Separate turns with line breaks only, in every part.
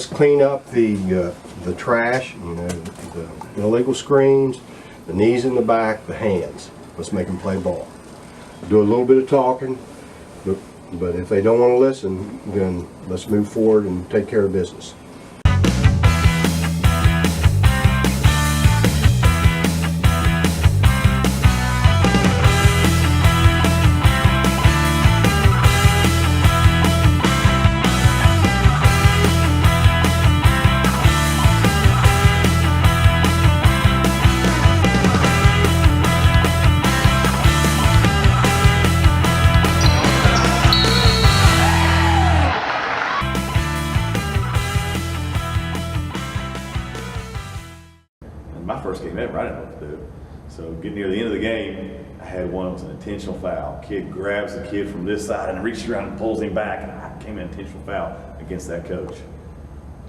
let's clean up the trash, you know, the illegal screens, the knees in the back, the hands. Let's make them play ball. Do a little bit of talking, but if they don't want to listen, then let's move forward and take care of business.
My first game ever, I didn't know what to do. So getting near the end of the game, I had one that was an intentional foul. Kid grabs the kid from this side and reaches around and pulls him back, and I came in intentional foul against that coach.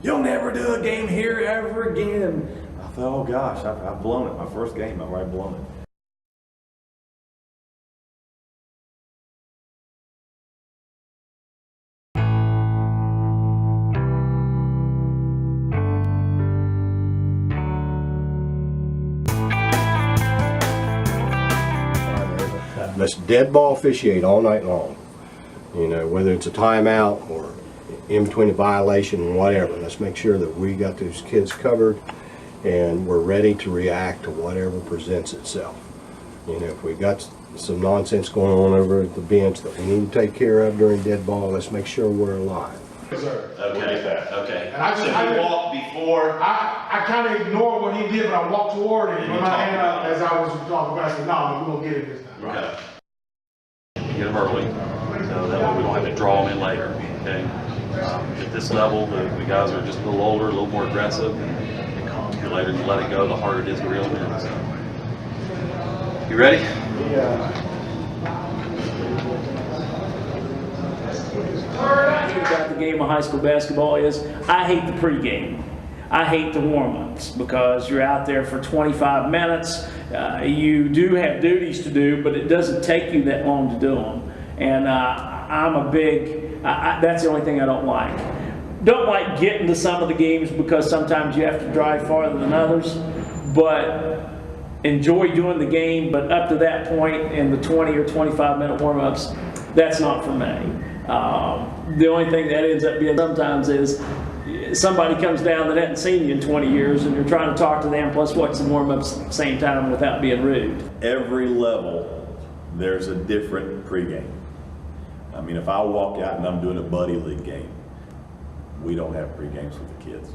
You'll never do a game here ever again. I thought, oh gosh, I've blown it. My first game, I've already blown it.
Let's dead ball officiate all night long. You know, whether it's a timeout or in between a violation and whatever. Let's make sure that we got those kids covered and we're ready to react to whatever presents itself. You know, if we got some nonsense going on over at the bench that we need to take care of during dead ball, let's make sure we're alive.
Yes, sir.
Okay. Okay.
And I
walked before.
I kind of ignored what he did, but I walked toward him and put my hand up as I was talking about. I said, no, we're going to get it this time.
Okay. Get them early, so that way we don't have to draw them in later. Okay. At this level, the guys are just a little older, a little more aggressive. The later you let it go, the harder it is to reel them in. So. You ready?
Yeah.
About the game of high school basketball is I hate the pregame. I hate the warm-ups because you're out there for 25 minutes. You do have duties to do, but it doesn't take you that long to do them. And I'm a big, that's the only thing I don't like. Don't like getting to some of the games because sometimes you have to drive farther than others, but enjoy doing the game. But up to that point in the 20 or 25 minute warm-ups, that's not for me. The only thing that ends up being sometimes is somebody comes down that hasn't seen you in 20 years and you're trying to talk to them plus watch the warm-ups at the same time without being rude.
Every level, there's a different pregame. I mean, if I walk out and I'm doing a buddy league game, we don't have pregames with the kids.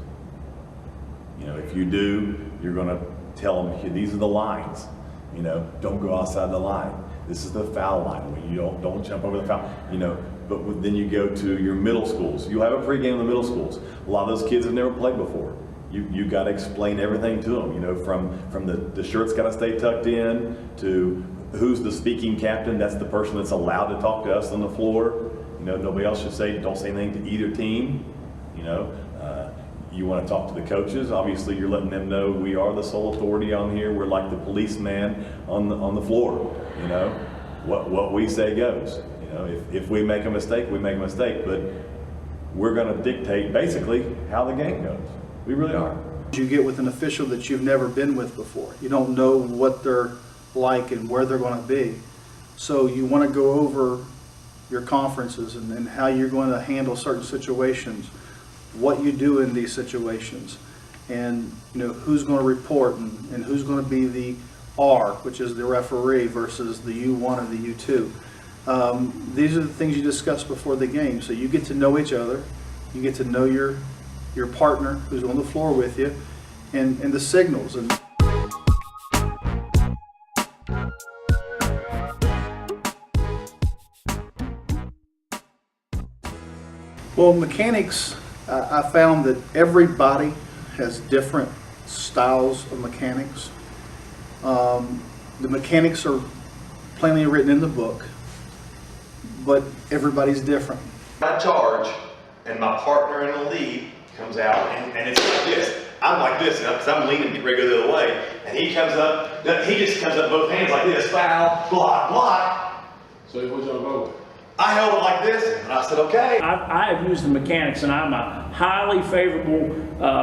You know, if you do, you're going to tell them, these are the lines. You know, don't go outside the line. This is the foul line. When you don't jump over the foul. You know, but then you go to your middle schools. You have a pregame in the middle schools. A lot of those kids have never played before. You got to explain everything to them. You know, from the shirt's got to stay tucked in to who's the speaking captain. That's the person that's allowed to talk to us on the floor. You know, nobody else should don't say anything to either team. You know, you want to talk to the coaches. Obviously, you're letting them know we are the sole authority on here. We're like the policeman on the floor. You know, what we say goes. You know, if we make a mistake, we make a mistake. But we're going to dictate basically how the game goes. We really are.
You get with an official that you've never been with before. You don't know what they're like and where they're going to be. So you want to go over your conferences and how you're going to handle certain situations, what you do in these situations, and you know who's going to report and who's going to be the R, which is the referee, versus the U1 and the U2. These are the things you discuss before the game. So you get to know each other, you get to know your partner who's on the floor with you, and the signals. And well, mechanics, I found that everybody has different styles of mechanics. The mechanics are plainly written in the book, but everybody's different.
I charge, and my partner in the lead comes out, and it's like this. I'm like this, because I'm leaning to get ready to go the other way, and he comes up, he just comes up both hands like this, foul, block, block.
So what y'all go with?
I held it like this, and I said, okay.
I have used the mechanics, and I'm a highly favorable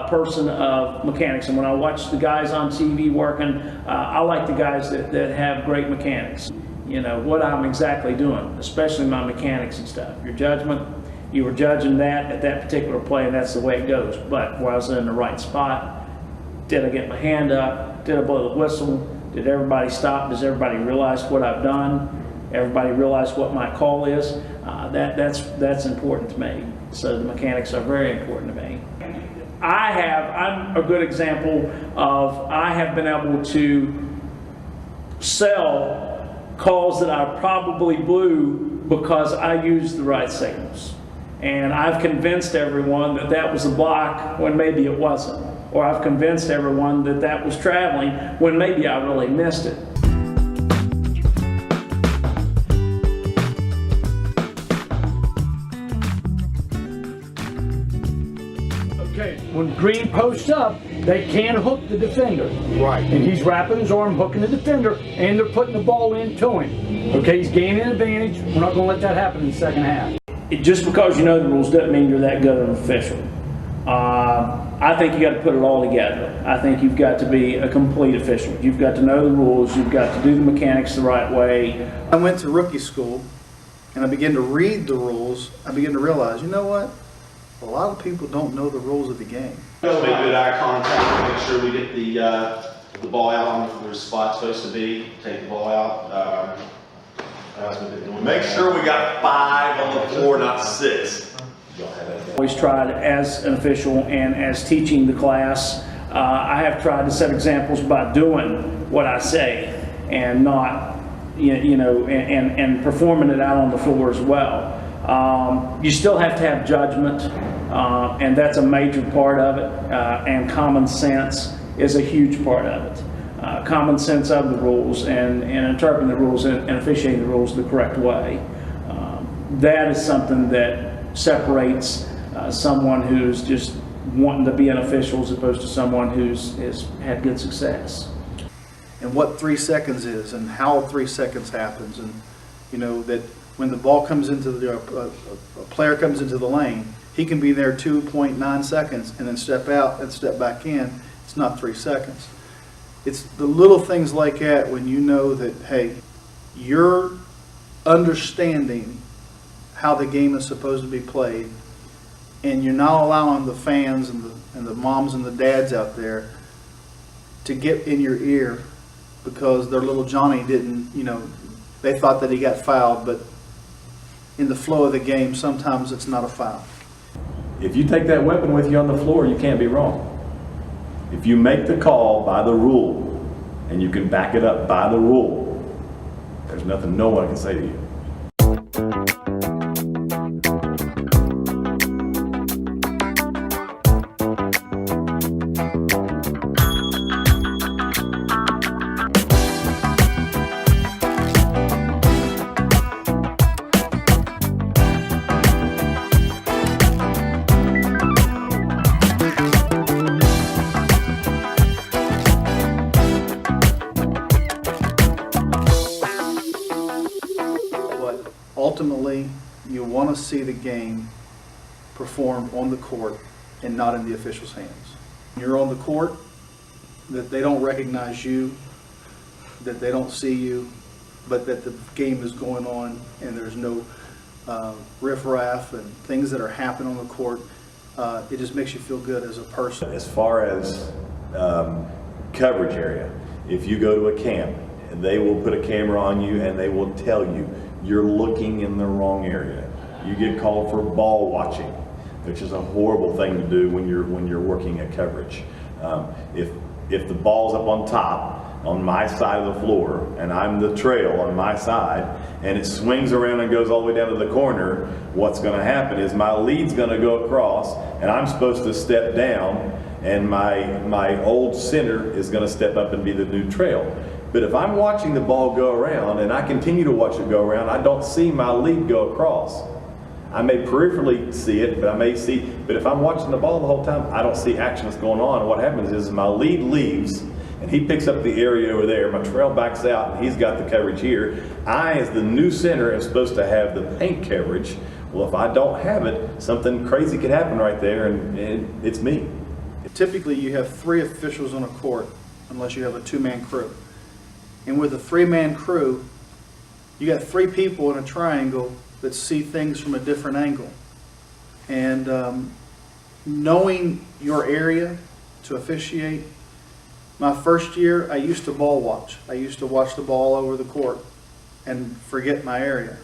person of mechanics. And when I watch the guys on TV working, I like the guys that have great mechanics. You know, what I'm exactly doing, especially my mechanics and stuff. Your judgment, you were judging that at that particular play, and that's the way it goes. But was I in the right spot? Did I get my hand up? Did I blow the whistle? Did everybody stop? Does everybody realize what I've done? Everybody realize what my call is? That's important to me. So the mechanics are very important to me. I'm a good example of, I have been able to sell calls that I probably blew because I used the right signals. And I've convinced everyone that that was a block when maybe it wasn't. Or I've convinced everyone that that was traveling when maybe I really missed it.
Okay, when green posts up, they can hook the defender.
Right.
And he's wrapping his arm, hooking the defender, and they're putting the ball into him. Okay, he's gaining an advantage. We're not going to let that happen in the second half.
Just because you know the rules doesn't mean you're that good of an official. I think you got to put it all together. I think you've got to be a complete official. You've got to know the rules. You've got to do the mechanics the right way.
I went to rookie school and I began to read the rules. I began to realize, you know what? A lot of people don't know the rules of the game.
Make good eye contact, make sure we get the ball out on where the spot's supposed to be, take the ball out. As we've been doing.
Make sure we got 5 on the floor, not 6.
Always tried as an official and as teaching the class, I have tried to set examples by doing what I say and not, and performing it out on the floor as well. You still have to have judgment, and that's a major part of it, and common sense is a huge part of it. Common sense of the rules and interpreting the rules and officiating the rules the correct way. That is something that separates someone who's just wanting to be an official as opposed to someone has had good success.
And what 3 seconds is and how 3 seconds happens, and that when the ball comes into a player comes into the lane, he can be there 2.9 seconds and then step out and step back in. It's not 3 seconds. It's the little things like that when you know that, hey, you're understanding how the game is supposed to be played, and you're not allowing the fans and the moms and the dads out there to get in your ear because their little Johnny didn't, they thought that he got fouled, but in the flow of the game, sometimes it's not a foul.
If you take that weapon with you on the floor, you can't be wrong. If you make the call by the rule and you can back it up by the rule, there's nothing no one can say to you.
Ultimately, you want to see the game performed on the court and not in the official's hands. When you're on the court, that they don't recognize you, that they don't see you, but that the game is going on and there's no riffraff and things that are happening on the court. It just makes you feel good as a person.
As far as coverage area, if you go to a camp, they will put a camera on you and they will tell you you're looking in the wrong area. You get called for ball watching, which is a horrible thing to do when you're working at coverage. If the ball's up on top on my side of the floor and I'm the trail on my side and it swings around and goes all the way down to the corner, what's going to happen is my lead's going to go across and I'm supposed to step down and my old center is going to step up and be the new trail. But if I'm watching the ball go around and I continue to watch it go around, I don't see my lead go across. I may peripherally see it, but if I'm watching the ball the whole time, I don't see action that's going on. And what happens is my lead leaves and he picks up the area over there. My trail backs out, and he's got the coverage here. I, as the new center, am supposed to have the paint coverage. Well, if I don't have it, something crazy could happen right there, and it's me.
Typically, you have 3 officials on a court, unless you have a 2-man crew. And with a 3-man crew, you got 3 people in a triangle that see things from a different angle. And knowing your area to officiate, my first year, I used to ball watch. I used to watch the ball over the court and forget my area.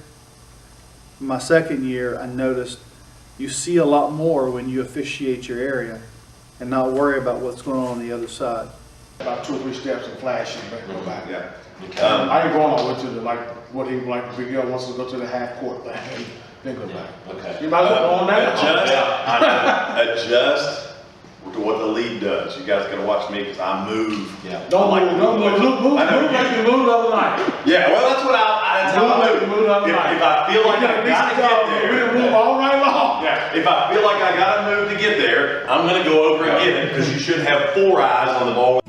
My second year, I noticed you see a lot more when you officiate your area and not worry about what's going on the other side.
About 2 or 3 steps and flash and back, go back.
Yeah.
I ain't going all the way to the, like, what he, like, Big L wants to go to the half court thing, then go back.
Okay.
You might as well go on that.
Adjust to what the lead does. You guys gotta watch me because I move.
Yeah.
Don't move like you moved the other night.
Yeah, well, that's what that's how I move.
Move the other night.
If I feel like I gotta get there.
We didn't move all night long.
Yeah, if I feel like I gotta move to get there, I'm gonna go over and get it because you should have 4 eyes on the ball.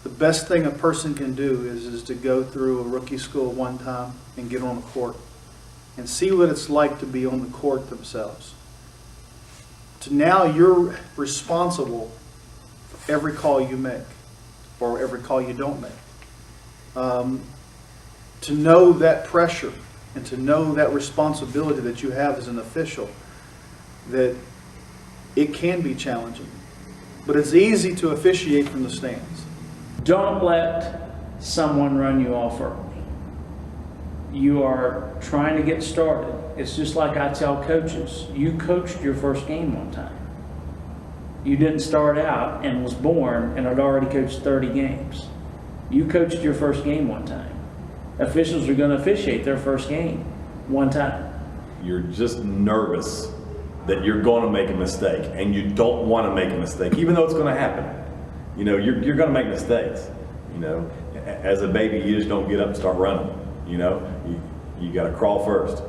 The best thing a person can do is to go through a rookie school one time and get on the court and see what it's like to be on the court themselves. To now you're responsible for every call you make or every call you don't make. To know that pressure and to know that responsibility that you have as an official, that it can be challenging, but it's easy to officiate from the stands.
Don't let someone run you off early. You are trying to get started. It's just like I tell coaches, you coached your first game one time. You didn't start out and was born and had already coached 30 games. You coached your first game one time. Officials are going to officiate their first game one time.
You're just nervous that you're going to make a mistake, and you don't want to make a mistake, even though it's going to happen. You know, you're going to make mistakes. You know, as a baby, you just don't get up and start running. You know, you got to crawl first.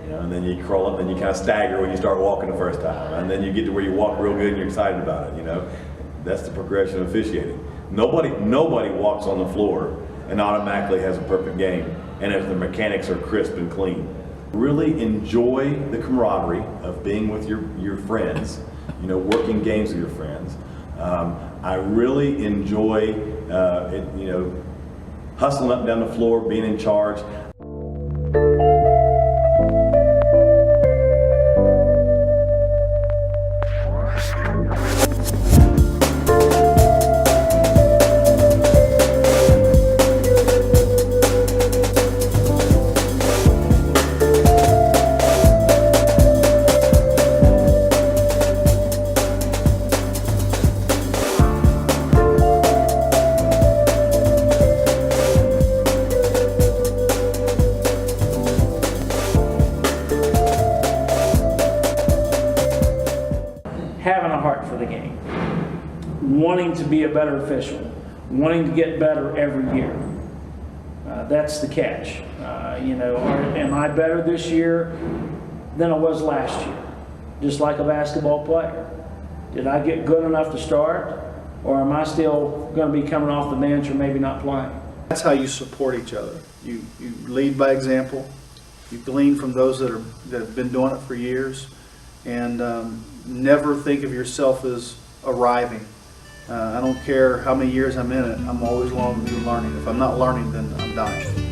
You know, and then you crawl up, and you kind of stagger when you start walking the first time, and then you get to where you walk real good and you're excited about it. You know, that's the progression of officiating. Nobody walks on the floor and automatically has a perfect game, and if the mechanics are crisp and clean. Really enjoy the camaraderie of being with your friends. You know, working games with your friends. I really enjoy, hustling up and down the floor, being in charge.
Having a heart for the game, wanting to be a better official, wanting to get better every year. That's the catch. Am I better this year than I was last year? Just like a basketball player. Did I get good enough to start, or am I still going to be coming off the bench or maybe not playing?
That's how you support each other. You lead by example. You glean from those that have been doing it for years, and never think of yourself as arriving. I don't care how many years I'm in it. I'm always learning. If I'm not learning, then I'm dying.